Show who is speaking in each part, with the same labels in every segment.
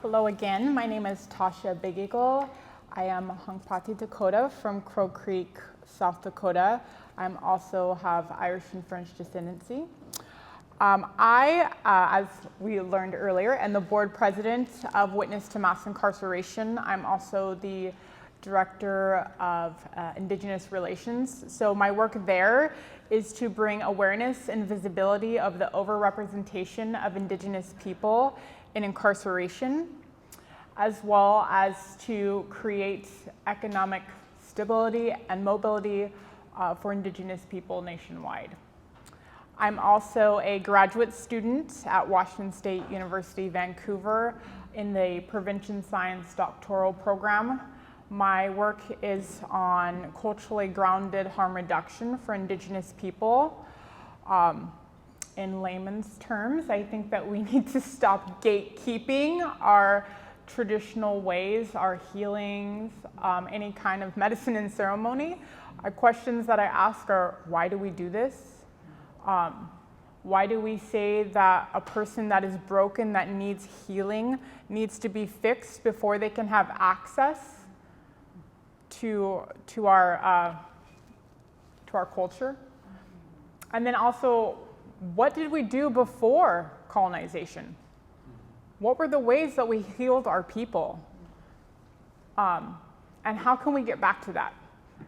Speaker 1: Hello again, my name is Tosha Big Eagle. I am Hunkpati Dakota from Crow Creek, South Dakota. I also have Irish and French descendancy. As we learned earlier, am the board president of Witness to Mass Incarceration. I'm also the director of Indigenous Relations. So my work there is to bring awareness and visibility of the overrepresentation of Indigenous people in incarceration, as well as to create economic stability and mobility for Indigenous people nationwide. I'm also a graduate student at Washington State University, Vancouver in the Prevention Science doctoral program. My work is on culturally grounded harm reduction for Indigenous people. In layman's terms, I think that we need to stop gatekeeping our traditional ways, our healings, any kind of medicine and ceremony. Questions that I ask are, why do we do this? Why do we say that a person that is broken, that needs healing, needs to be fixed before they can have access to our culture? And then also, what did we do before colonization? What were the ways that we healed our people? And how can we get back to that?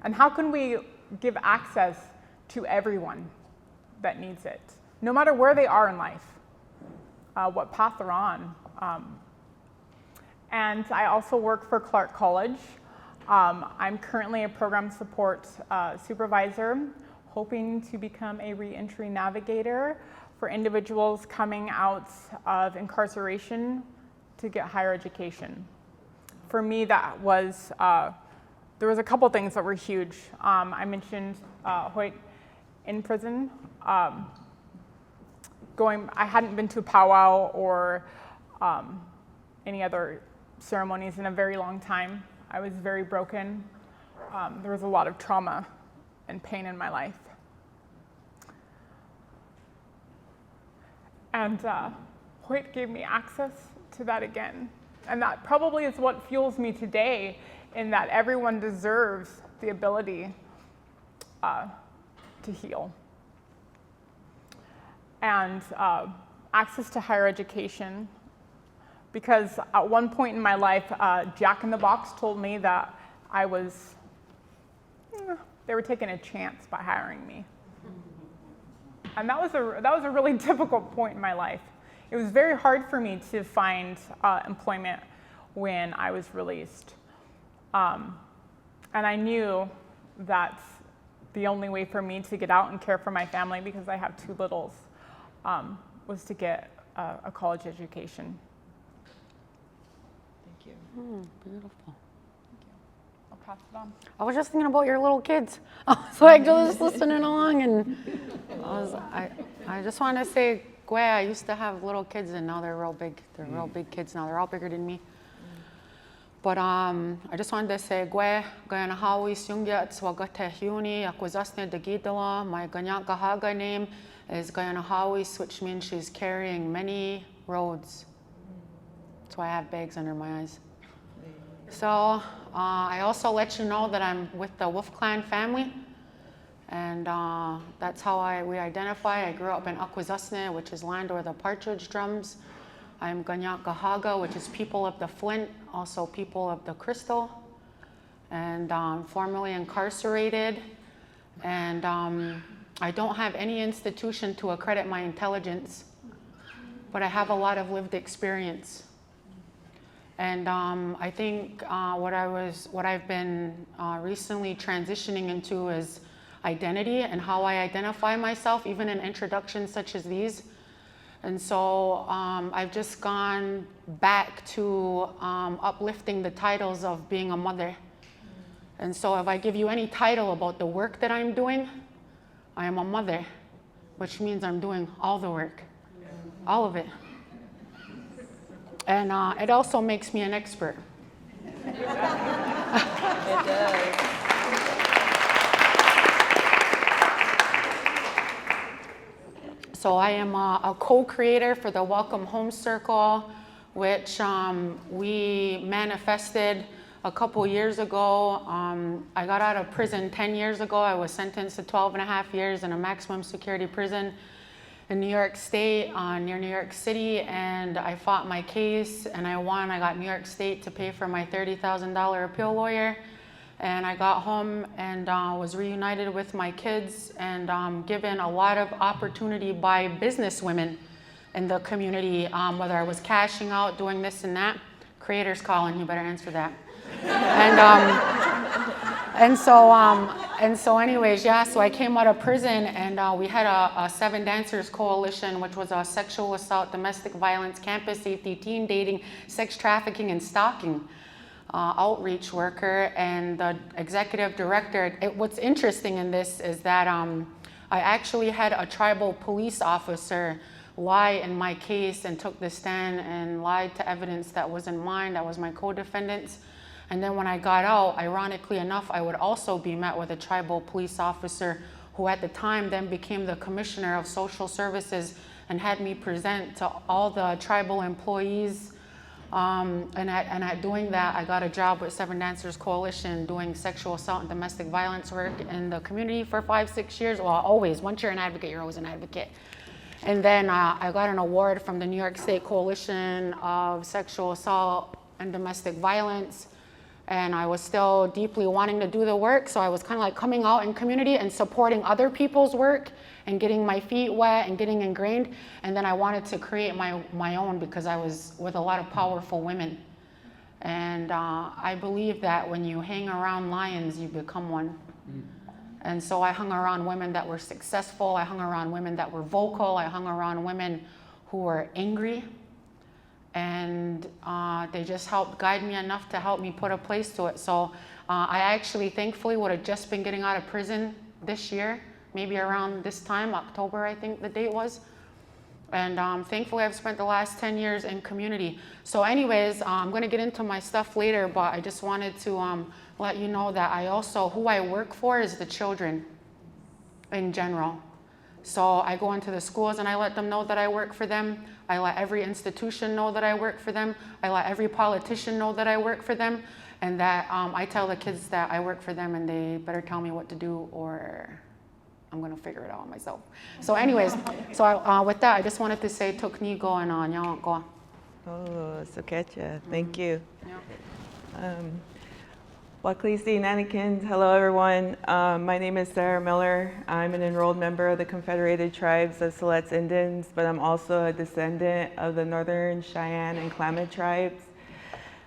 Speaker 1: And how can we give access to everyone that needs it, no matter where they are in life, what path they're on? And I also work for Clark College. I'm currently a program support supervisor, hoping to become a reentry navigator for individuals coming out of incarceration to get higher education. For me, that was, there was a couple things that were huge. I mentioned Hoyt in prison. I hadn't been to a powwow or any other ceremonies in a very long time. I was very broken. There was a lot of trauma and pain in my life. And Hoyt gave me access to that again. And that probably is what fuels me today, in that everyone deserves the ability to heal. And access to higher education, because at one point in my life, Jack in the Box told me that I was, they were taking a chance by hiring me. And that was a really difficult point in my life. It was very hard for me to find employment when I was released. And I knew that the only way for me to get out and care for my family, because I have two littles, was to get a college education.
Speaker 2: Thank you.
Speaker 3: Beautiful.
Speaker 1: Thank you. I'll pass it on.
Speaker 3: I was just thinking about your little kids. I was like just listening along, and I just want to say, Gwe, I used to have little kids, and now they're real big. They're real big kids now. They're all bigger than me. But I just wanted to say, Gwe, gana hawi syungya swagata hiuni akwazasne dagidala. My ganyak gahaga name is Guyana Hawi, which means she's carrying many roads. That's why I have bags under my eyes. So I also let you know that I'm with the Wolf Clan family, and that's how we identify. I grew up in Akwesasne, which is land where the partridge drums. I'm Ganyak Gahaga, which is people of the flint, also people of the crystal, and formerly incarcerated. And I don't have any institution to accredit my intelligence, but I have a lot of lived experience. And I think what I've been recently transitioning into is identity and how I identify myself, even in introductions such as these. And so I've just gone back to uplifting the titles of being a mother. And so if I give you any title about the work that I'm doing, I am a mother, which means I'm doing all the work, all of it. And it also makes me an expert.
Speaker 2: It does.
Speaker 3: So I am a co-creator for the Welcome Home Circle, which we manifested a couple years ago. I got out of prison 10 years ago. I was sentenced to 12 and a half years in a maximum security prison in New York State, near New York City, and I fought my case and I won. I got New York State to pay for my $30,000 appeal lawyer, and I got home and was reunited with my kids and given a lot of opportunity by business women in the community, whether I was cashing out, doing this and that. Creator's calling, you better answer that. And so anyways, yeah, so I came out of prison and we had a Seven Dancers Coalition, which was a sexual assault, domestic violence, campus safety, teen dating, sex trafficking, and stalking outreach worker and the executive director. What's interesting in this is that I actually had a tribal police officer lie in my case and took the stand and lied to evidence that wasn't mine, that was my co-defendants. And then when I got out, ironically enough, I would also be met with a tribal police officer who at the time then became the commissioner of social services and had me present to all the tribal employees. And at doing that, I got a job with Seven Dancers Coalition doing sexual assault and domestic violence work in the community for 5-6 years. Well, always. Once you're an advocate, you're always an advocate. And then I got an award from the New York State Coalition of Sexual Assault and Domestic Violence. And I was still deeply wanting to do the work. So I was kind of like coming out in community and supporting other people's work and getting my feet wet and getting ingrained. And then I wanted to create my own because I was with a lot of powerful women. And I believe that when you hang around lions, you become one. And so I hung around women that were successful. I hung around women that were vocal. I hung around women who were angry. And they just helped guide me enough to help me put a place to it. So I actually thankfully would have just been getting out of prison this year, maybe around this time, October I think the date was. And thankfully I've spent the last 10 years in community. So anyways, I'm gonna get into my stuff later, but I just wanted to let you know that who I work for is the children in general. So I go into the schools and I let them know that I work for them. I let every institution know that I work for them. I let every politician know that I work for them. And that I tell the kids that I work for them and they better tell me what to do or I'm gonna figure it out myself. So anyways, with that, I just wanted to say Tukni go and on go.
Speaker 2: Oh, so catcha. Thank you.
Speaker 3: Yeah.
Speaker 2: Waklisi Nanikins, hello everyone. My name is Sarah Miller. I'm an enrolled member of the Confederated Tribes of Siletz Indians, but I'm also a descendant of the Northern Cheyenne and Klamath tribes.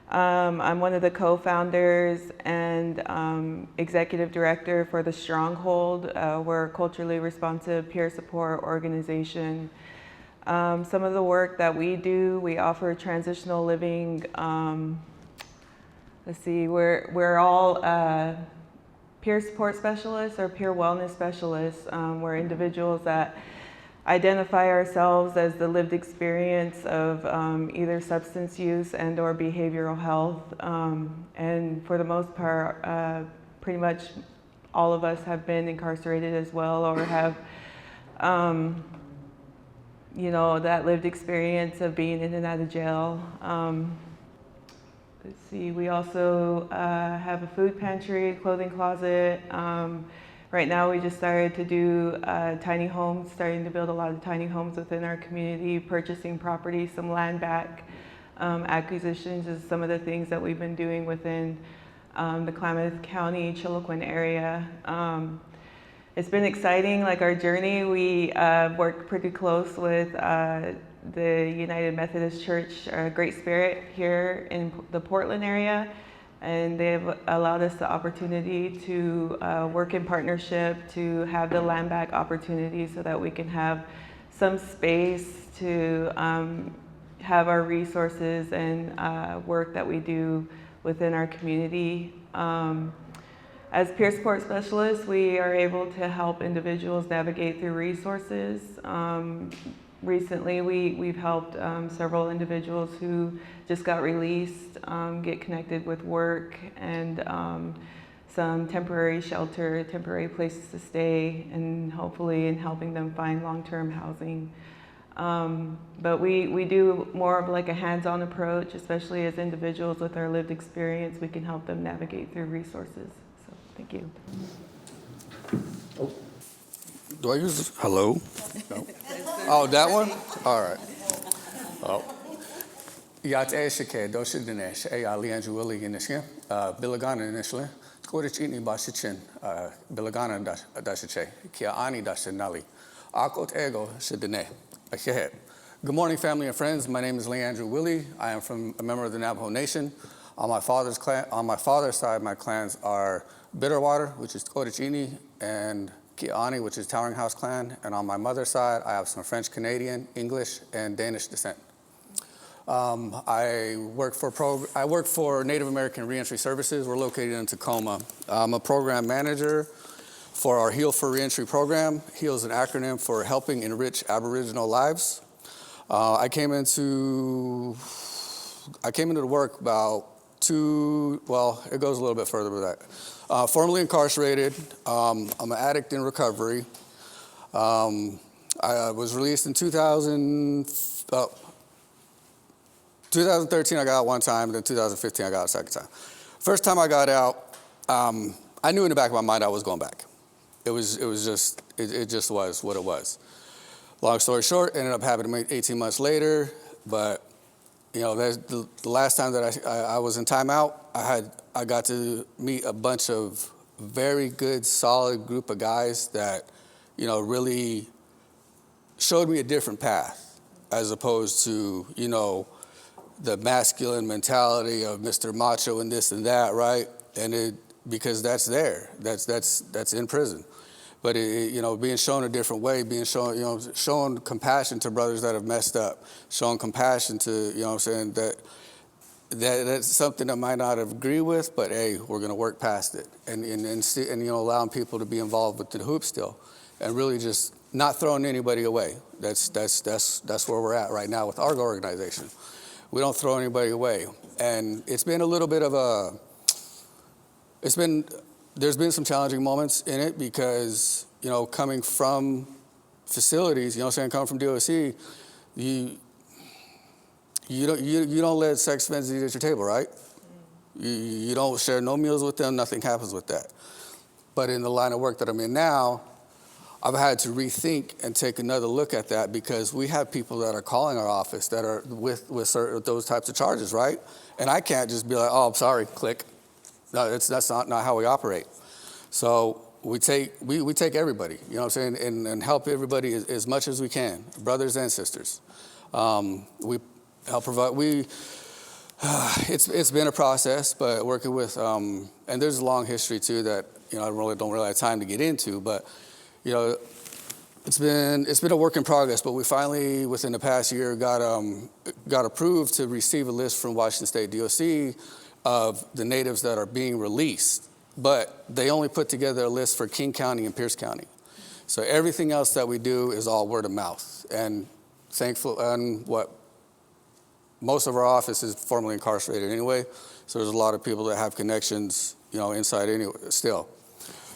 Speaker 2: I'm one of the co-founders and executive director for the Stronghold. We're a culturally responsive peer support organization. Some of the work that we do, we offer transitional living. We're all peer support specialists or peer wellness specialists. We're individuals that identify ourselves as the lived experience of either substance use and or behavioral health. And for the most part, pretty much all of us have been incarcerated as well or have that lived experience of being in and out of jail. Let's see, we also have a food pantry, clothing closet. Right now we just started to do tiny homes, starting to build a lot of tiny homes within our community, purchasing property, some land back acquisitions is some of the things that we've been doing within the Klamath County, Chiloquin area. It's been exciting, like our journey. We worked pretty close with the United Methodist Church, Great Spirit here in the Portland area, and they've allowed us the opportunity to work in partnership to have the land back opportunity so that we can have some space to have our resources and work that we do within our community. As peer support specialists, we are able to help individuals navigate through resources. Recently, we've helped several individuals who just got released get connected with work and some temporary shelter, temporary places to stay, and hopefully in helping them find long-term housing. But we do more of like a hands-on approach, especially as individuals with our lived experience. We can help them navigate through resources. So thank you.
Speaker 4: Do I use this? Hello? No. Oh, that one? All right. Oh. Yat Eshike, Dosha Dinesh, Leandru WIllie in this here. Bilagana initially. Skorich Ini Basichin, Bilagana Dashiche, Kia Ani Dashinali. Akot Ego Shidine. Good morning, family and friends. My name is Leandru WIllie. I am from a member of the Navajo Nation. On my father's side, my clans are Bitterwater, which is Skorich and Kiani, which is Towering House clan, and on my mother's side, I have some French Canadian, English, and Danish descent. I work for Native American Reentry Services. We're located in Tacoma. I'm a program manager for our Heal for Reentry program. HEAL is an acronym for Helping Enrich Aboriginal Lives. I came into the work about it goes a little bit further with that. Formerly incarcerated. I'm an addict in recovery. I was released in 2013, I got out one time, then 2015, I got out a second time. First time I got out, I knew in the back of my mind I was going back. It just was what it was. Long story short, ended up happening 18 months later, but you know, the last time that I was in timeout, I got to meet a bunch of very good, solid group of guys that, you know, really showed me a different path as opposed to, you know, the masculine mentality of Mr. Macho and this and that, right? And because that's there, that's in prison. But you know, being shown a different way, being shown, you know, showing compassion to brothers that have messed up, showing compassion to, you know what I'm saying, that's something I might not agree with, but hey, we're going to work past it, and you know, allowing people to be involved with the hoop still, and really just not throwing anybody away. That's where we're at right now with our organization. We don't throw anybody away, and it's been a little bit of there's been some challenging moments in it because, you know, coming from facilities, you know what I'm saying, coming from DOC, you don't let sex offenders eat at your table, right? You don't share no meals with them, nothing happens with that. But in the line of work that I'm in now, I've had to rethink and take another look at that because we have people that are calling our office that are with those types of charges, right? And I can't just be like, oh, I'm sorry, click. No, that's not how we operate. So we take everybody, you know what I'm saying, and help everybody as much as we can, brothers and sisters. We help provide. It's been a process, but working with and there's a long history too that, you know, I don't really have time to get into, but you know, it's been a work in progress. But we finally, within the past year, got approved to receive a list from Washington State DOC of the natives that are being released, but they only put together a list for King County and Pierce County. So everything else that we do is all word of mouth. And most of our office is formerly incarcerated anyway, so there's a lot of people that have connections, you know, inside anyway still.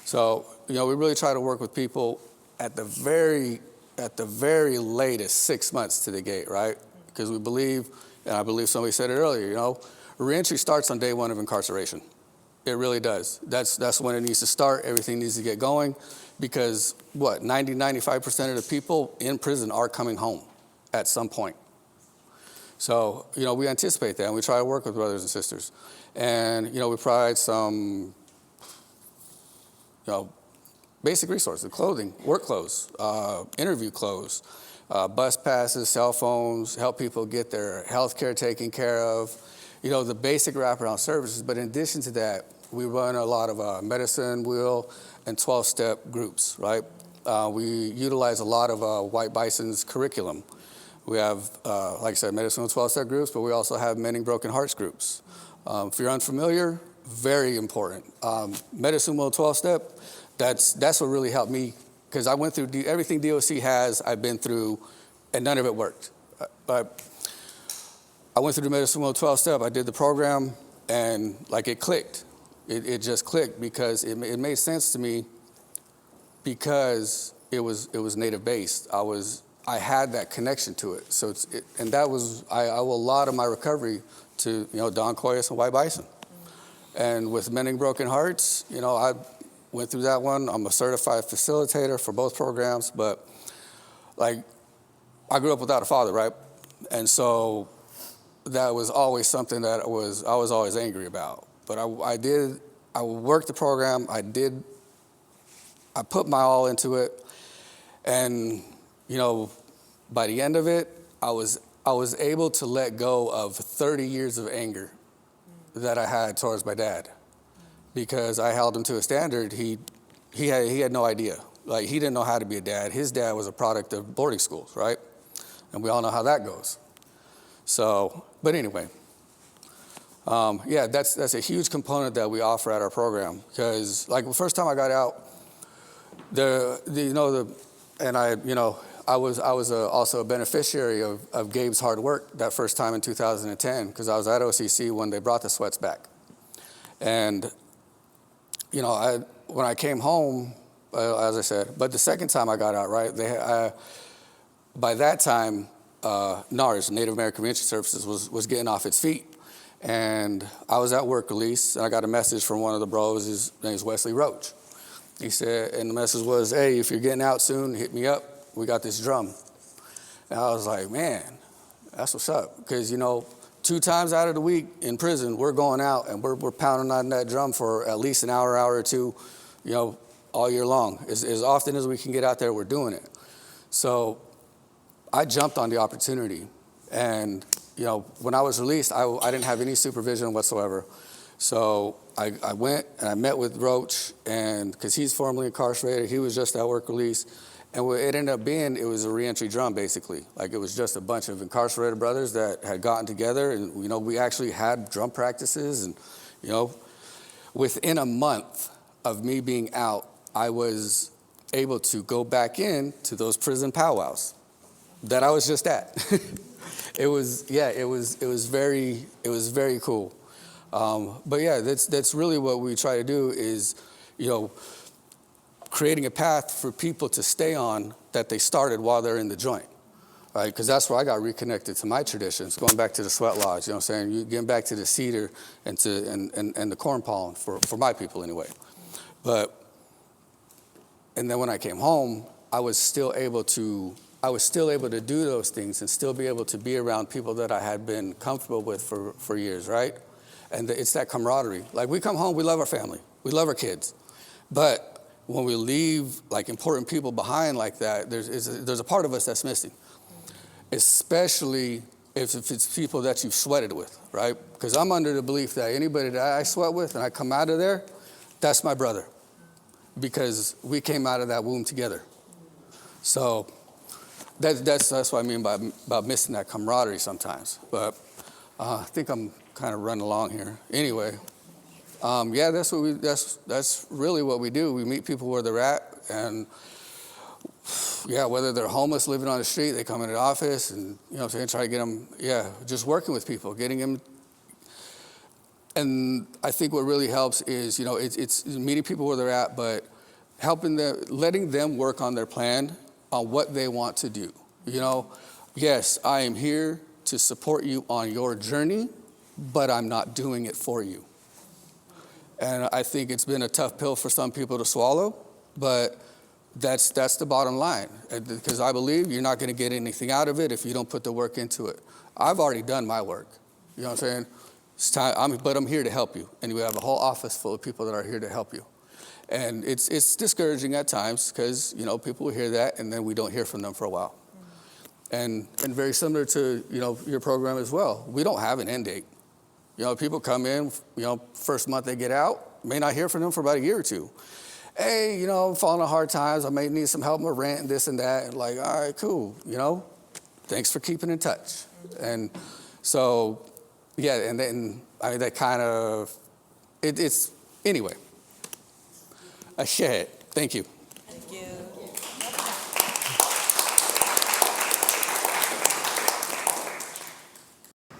Speaker 4: So, you know, we really try to work with people at the very latest 6 months to the gate, right? Because we believe, and I believe somebody said it earlier, you know, reentry starts on day one of incarceration. It really does. That's when it needs to start. Everything needs to get going because 95% of the people in prison are coming home at some point. So, you know, we anticipate that and we try to work with brothers and sisters. And, you know, we provide some, you know, basic resources, clothing, work clothes, interview clothes, bus passes, cell phones, help people get their health care taken care of, you know, the basic wraparound services. But in addition to that, we run a lot of medicine, WILL, and 12-step groups, right? We utilize a lot of White Bison's curriculum. We have, like I said, medicine and 12-step groups, but we also have Mending Broken Hearts groups. If you're unfamiliar, very important. Medicine, WILL, 12-step, that's what really helped me, because I went through everything DOC has, I've been through, and none of it worked. But I went through the Medicine WILL 12-step, I did the program, and like it clicked. It just clicked because it made sense to me because it was native based. I was I had that connection to it. So and that was, I owe a lot of my recovery to, Don Coyas and White Bison. And with Mending Broken Hearts, I went through that one. I'm a certified facilitator for both programs, but like, I grew up without a father, right? And so that was always something that I was always angry about. But I worked the program, I put my all into it, and by the end of it, I was able to let go of 30 years of anger that I had towards my dad, because I held him to a standard he had no idea. Like, he didn't know how to be a dad. His dad was a product of boarding schools, right? And we all know how that goes. So, but anyway, that's a huge component that we offer at our program, because like the first time I got out, I was also a beneficiary of Gabe's hard work that first time in 2010, because I was at OCC when they brought the sweats back. And, when I came home, as I said, but the second time I got out, right, by that time, NARS, Native American Reentry Services, was getting off its feet. And I was at work release, and I got a message from one of the bros. His name's Wesley Roach. He said, and the message was, hey, if you're getting out soon, hit me up. We got this drum. And I was like, man, that's what's up. Because, 2 times out of the week in prison, we're going out and we're pounding on that drum for at least an hour or two, all year long. As often as we can get out there, we're doing it. So I jumped on the opportunity. And, when I was released, I didn't have any supervision whatsoever. So I went and I met with Roach, and because he's formerly incarcerated, he was just at work release. And what it ended up being, it was a reentry drum, basically. Like, it was just a bunch of incarcerated brothers that had gotten together, and, we actually had drum practices. And, within a month of me being out, I was able to go back in to those prison powwows that I was just at. It was very cool. But yeah, that's really what we try to do is, creating a path for people to stay on that they started while they're in the joint, right? Because that's where I got reconnected to my traditions, going back to the sweat lodge, you getting back to the cedar and the corn pollen for my people anyway. And then when I came home, I was still able to do those things and still be able to be around people that I had been comfortable with for years, right? And it's that camaraderie. Like, we come home, we love our family, we love our kids, but when we leave like important people behind like that, there's a part of us that's missing, especially if it's people that you've sweated with, right? Because I'm under the belief that anybody that I sweat with and I come out of there, that's my brother, because we came out of that womb together. So that's what I mean by missing that camaraderie sometimes. But I think I'm kind of running along here. Anyway. That's really what we do. We meet people where they're at, and whether they're homeless, living on the street, they come into the office, and try to get them. Just working with people, getting them. And I think what really helps is it's meeting people where they're at, but helping them, letting them work on their plan on what they want to do. Yes, I am here to support you on your journey, but I'm not doing it for you. And I think it's been a tough pill for some people to swallow, but that's the bottom line. Because I believe you're not going to get anything out of it if you don't put the work into it. I've already done my work. You know what I'm saying? It's time, but I'm here to help you. And we have a whole office full of people that are here to help you. And it's discouraging at times because, people will hear that and then we don't hear from them for a while. And very similar to, your program as well. We don't have an end date. People come in, first month they get out, may not hear from them for about a year or two. Hey, I'm falling on hard times. I may need some help with rent and this and that. And like, all right, cool. Thanks for keeping in touch. And so, and then, that kind of, it's, anyway. I share it. Thank you.
Speaker 5: Thank you.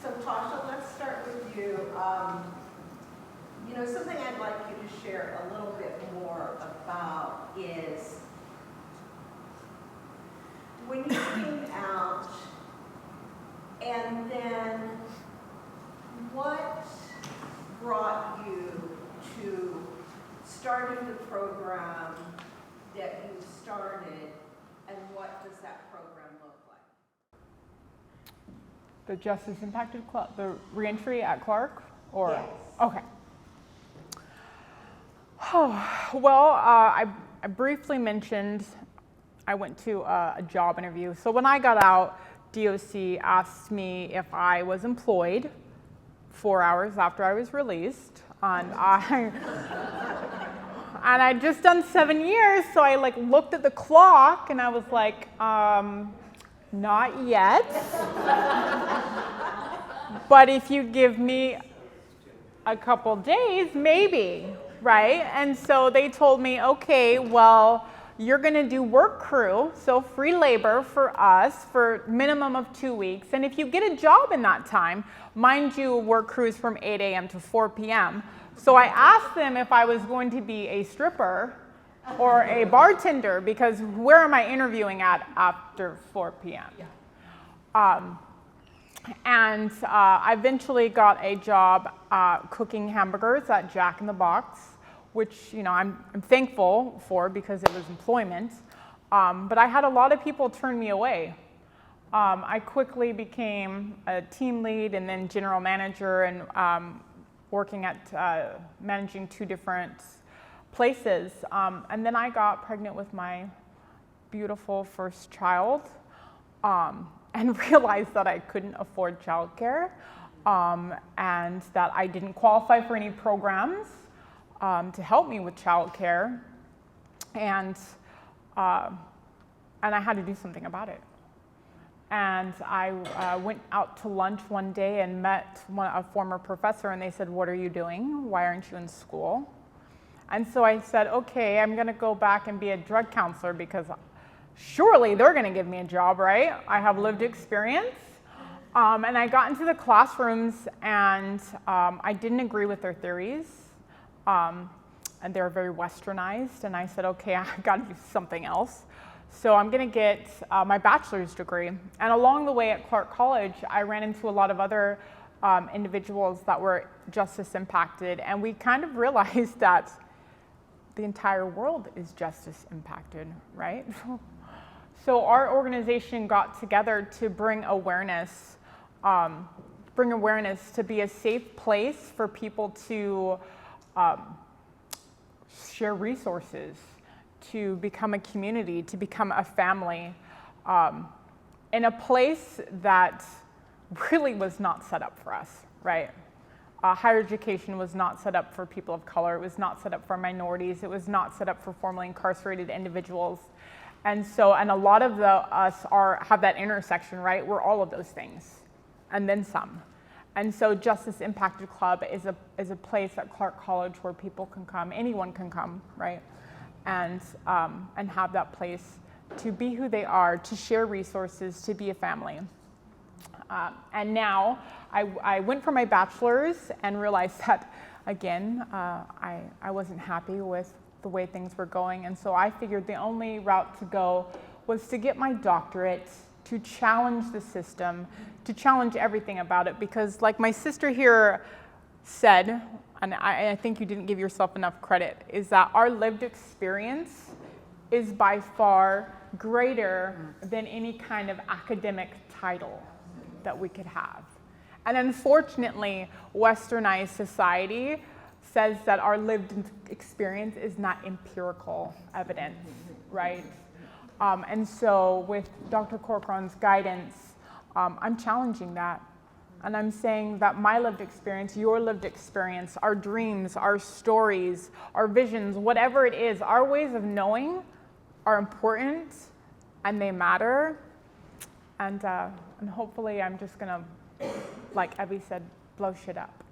Speaker 5: So Tosha, let's start with you. Something I'd like you to share a little bit more about is when you came out, and then what brought you to starting the program that you started, and what does that program look like?
Speaker 1: The Justice Impacted Club, the reentry at Clark, or
Speaker 5: Yes.
Speaker 1: okay. Well, I briefly mentioned I went to a job interview. So when I got out, DOC asked me if I was employed 4 hours after I was released, and I'd just done 7 years, so I like looked at the clock and I was like, not yet. But if you give me a couple days, maybe, right? And so they told me, okay, well, you're gonna do work crew, so free labor for us for minimum of 2 weeks. And if you get a job in that time, mind you, work crew is from 8 a.m. to 4 p.m. So I asked them if I was going to be a stripper or a bartender, because where am I interviewing at after 4 p.m.? I eventually got a job cooking hamburgers at Jack in the Box, which I'm thankful for because it was employment. But I had a lot of people turn me away. I quickly became a team lead and then general manager, and working at managing 2 different places. And then I got pregnant with my beautiful first child, and realized that I couldn't afford childcare, and that I didn't qualify for any programs to help me with childcare, and I had to do something about it. And I went out to lunch one day and met a former professor, and they said, "What are you doing? Why aren't you in school?" And so I said, okay, I'm gonna go back and be a drug counselor because surely they're gonna give me a job, right? I have lived experience. And I got into the classrooms, and I didn't agree with their theories. And they were very westernized, and I said, okay, I gotta do something else. So I'm gonna get my bachelor's degree. And along the way at Clark College, I ran into a lot of other individuals that were justice impacted, and we kind of realized that the entire world is justice impacted, right? So our organization got together to bring awareness to be a safe place for people to share resources, to become a community, to become a family, in a place that really was not set up for us, right? Higher education was not set up for people of color. It was not set up for minorities. It was not set up for formerly incarcerated individuals. And a lot of us have that intersection, right? We're all of those things, and then some. And so Justice Impacted Club is a place at Clark College where people can come, anyone can come, right? And have that place to be who they are, to share resources, to be a family. And now I went for my bachelor's and realized that, again, I wasn't happy with the way things were going. And so I figured the only route to go was to get my doctorate, to challenge the system, to challenge everything about it. Because like my sister here said, and I think you didn't give yourself enough credit, is that our lived experience is by far greater than any kind of academic title that we could have. And unfortunately, westernized society says that our lived experience is not empirical evidence, right? And so with Dr. Corcoran's guidance, I'm challenging that. And I'm saying that my lived experience, your lived experience, our dreams, our stories, our visions, whatever it is, our ways of knowing are important and they matter. And hopefully I'm just gonna, like Abby said, blow shit up.